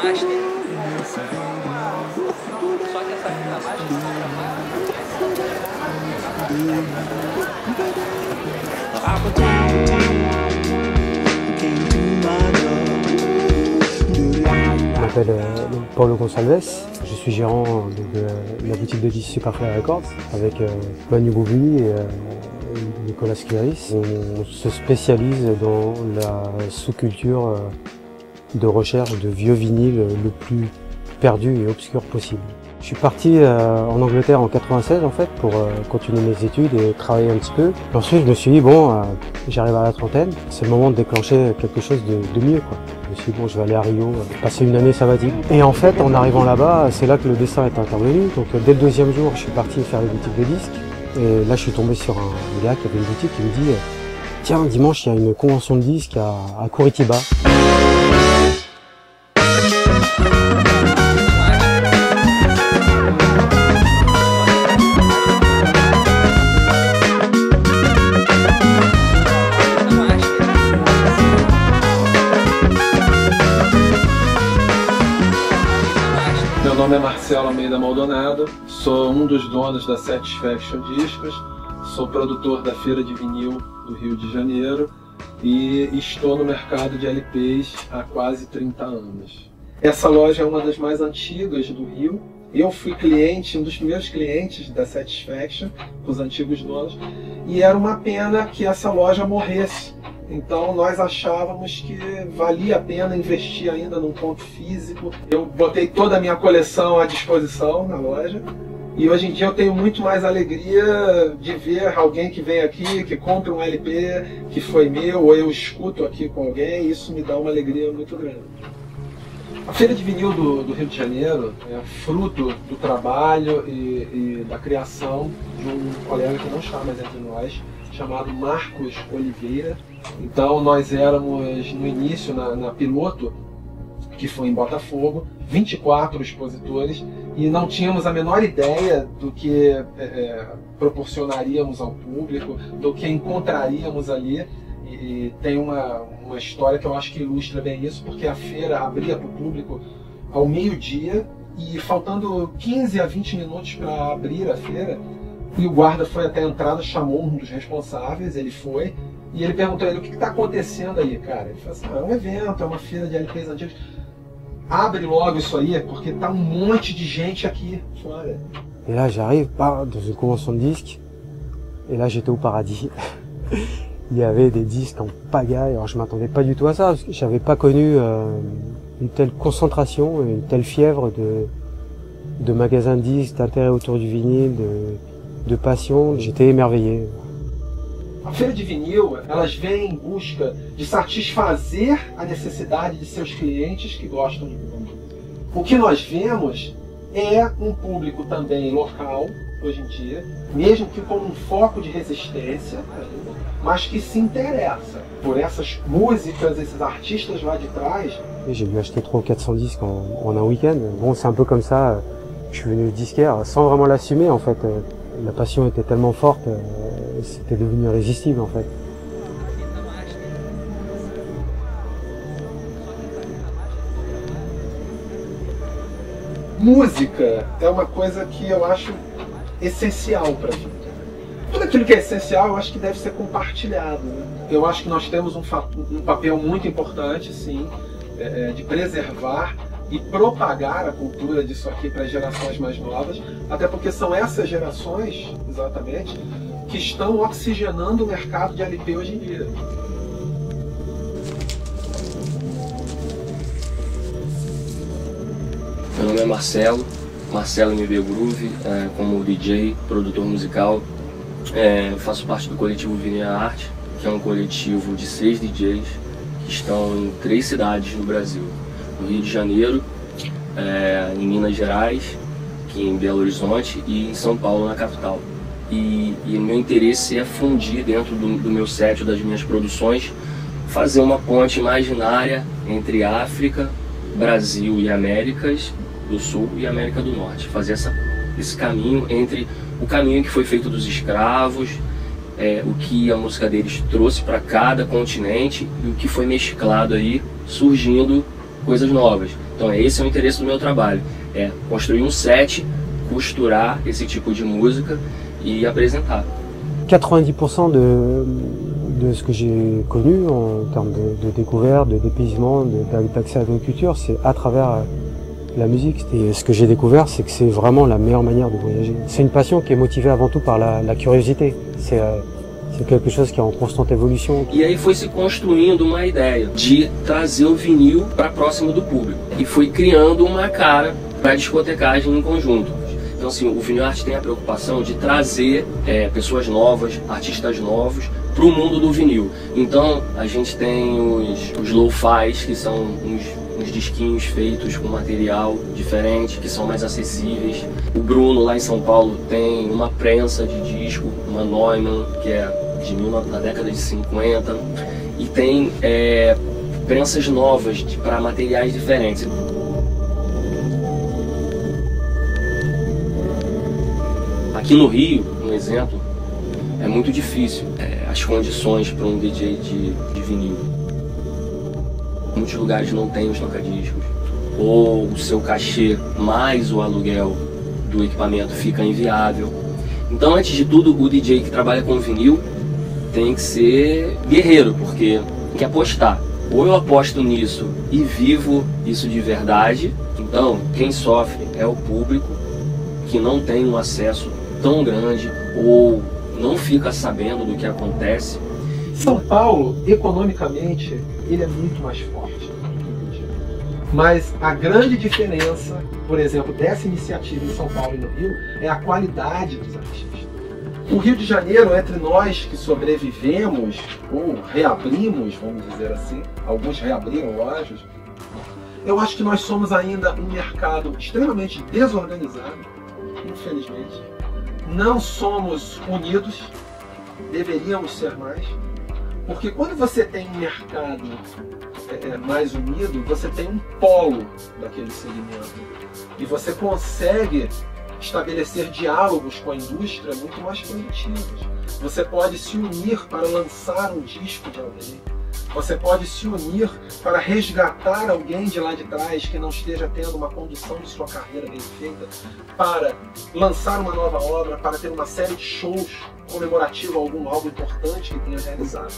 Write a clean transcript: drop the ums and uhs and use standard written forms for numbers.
master. Só que essa fita Je m'appelle Paulo Gonçalves, je suis gérant de la boutique de disques Superfly Records avec Manu Boubi et Nicolas Cléris. On se spécialise dans la sous-culture de recherche de vieux vinyles le plus perdu et obscur possible. Je suis parti en Angleterre en 96 en fait pour continuer mes études et travailler un petit peu. Et ensuite je me suis dit bon, j'arrive à la trentaine, c'est le moment de déclencher quelque chose de mieux quoi. Je me suis dit bon, je vais aller à Rio, passer une année sabbatique. Et en fait en arrivant là-bas, c'est là que le destin est intervenu. Donc dès le deuxième jour, je suis parti faire une boutique de disques. Et là je suis tombé sur un gars qui avait une boutique qui me dit tiens, dimanche il y a une convention de disques à Curitiba. Meu nome é Marcelo Almeida Maldonado, sou dos donos da Satisfaction Discos, sou produtor da Feira de Vinil do Rio de Janeiro e estou no mercado de LPs há quase 30 anos. Essa loja é uma das mais antigas do Rio. Eu fui cliente, um dos primeiros clientes da Satisfaction, os antigos donos, e era uma pena que essa loja morresse. Então nós achávamos que valia a pena investir ainda num ponto físico. Eu botei toda a minha coleção à disposição na loja e hoje em dia eu tenho muito mais alegria de ver alguém que vem aqui, que compra um LP que foi meu, ou eu escuto aqui com alguém, e isso me dá uma alegria muito grande. A Feira de Vinil do Rio de Janeiro é fruto do trabalho e da criação de um colega que não está mais entre nós, chamado Marcos Oliveira. Então nós éramos no início na Piloto, que foi em Botafogo, 24 expositores e não tínhamos a menor ideia do que proporcionaríamos ao público, do que encontraríamos ali. E tem uma história que eu acho que ilustra bem isso, porque a feira abria para o público ao meio-dia e faltando 15 a 20 minutos para abrir a feira, e o guarda foi até a entrada, chamou um dos responsáveis, ele foi, e ele perguntou a ele o que está acontecendo aí, cara. Ele falou assim, é um evento, é uma feira de LPs antigos. Abre logo isso aí, porque tá um monte de gente aqui fora. Et là j'arrive dans une convention de disques, et là j'étais au paradis. Il y avait des disques en pagaille, alors je m'attendais pas du tout à ça, parce que j'avais pas connu une telle concentration, une telle fièvre de magasins de disques, d'intérêt autour du vinyle, de passion. J'étais émerveillé. A Feira de Vinil, elas vêm em busca de satisfazer a necessidade de seus clientes que gostam de vinil. O que nós vemos é um público também local, hoje em dia, mesmo que com um foco de resistência, mas que se interessa por essas músicas, esses artistas lá de trás. J'ai dû acheter 300 ou 400 disques en un week-end. Bon, c'est un peu comme ça, je suis venu disquaire sans vraiment l'assumer en fait. La passion était tellement forte, c'était devenu irrésistible en fait. Música é uma coisa que eu acho essencial para a vida. Tudo aquilo que é essencial eu acho que deve ser compartilhado, né? Eu acho que nós temos um papel muito importante, sim, de preservar e propagar a cultura disso aqui para as gerações mais novas, até porque são essas gerações, exatamente, que estão oxigenando o mercado de LP hoje em dia. Meu nome é Marcelo MB Groove, como DJ, produtor musical. Faço parte do coletivo Vinil Arte, que é um coletivo de 6 DJs que estão em 3 cidades no Brasil. No Rio de Janeiro, em Minas Gerais, aqui em Belo Horizonte e em São Paulo, na capital. E meu interesse é fundir dentro do meu set, das minhas produções, fazer uma ponte imaginária entre África, Brasil e Américas do Sul e América do Norte. Fazer esse caminho entre o caminho que foi feito dos escravos, o que a música deles trouxe para cada continente e o que foi mesclado aí, surgindo coisas novas. Então esse é o interesse do meu trabalho, é construir um set, costurar esse tipo de música e apresentar. 90% de ce que j'ai connu en termes de découverte, de dépaysement, d'accès à la culture, c'est à travers la musique. Et ce que j'ai découvert, c'est que c'est vraiment la meilleure manière de voyager. C'est une passion qui est motivée avant tout par la curiosité. C'est quelque chose qui est en constante évolution. E aí foi se construindo uma ideia de trazer o vinil para próximo do público. E foi criando uma cara para a discotecagem em conjunto. Então assim, o Vinil Art tem a preocupação de trazer pessoas novas, artistas novos, para o mundo do vinil. Então a gente tem os lo-fis, que são uns disquinhos feitos com material diferente, que são mais acessíveis. O Bruno, lá em São Paulo, tem uma prensa de disco, uma Neumann, que é da década de 50, e tem prensas novas para materiais diferentes. Aqui no Rio, um exemplo, é muito difícil as condições para um DJ de vinil. Muitos lugares não tem os tocadiscos, ou o seu cachê mais o aluguel do equipamento fica inviável. Então, antes de tudo, o DJ que trabalha com vinil tem que ser guerreiro, porque tem que apostar. Ou eu aposto nisso e vivo isso de verdade, então quem sofre é o público, que não tem um acesso tão grande ou não fica sabendo do que acontece. São Paulo, economicamente, ele é muito mais forte do que o Rio de Janeiro. Mas a grande diferença, por exemplo, dessa iniciativa em São Paulo e no Rio, é a qualidade dos artistas. O Rio de Janeiro, entre nós que sobrevivemos, ou reabrimos, vamos dizer assim, alguns reabriram lojas, eu acho que nós somos ainda um mercado extremamente desorganizado, infelizmente. Não somos unidos, deveríamos ser mais, porque quando você tem um mercado mais unido, você tem um polo daquele segmento e você consegue estabelecer diálogos com a indústria muito mais produtivos. Você pode se unir para lançar um disco de alguém. Você pode se unir para resgatar alguém de lá de trás que não esteja tendo uma condução de sua carreira bem feita, para lançar uma nova obra, para ter uma série de shows comemorativos a algum algo importante que tenha realizado.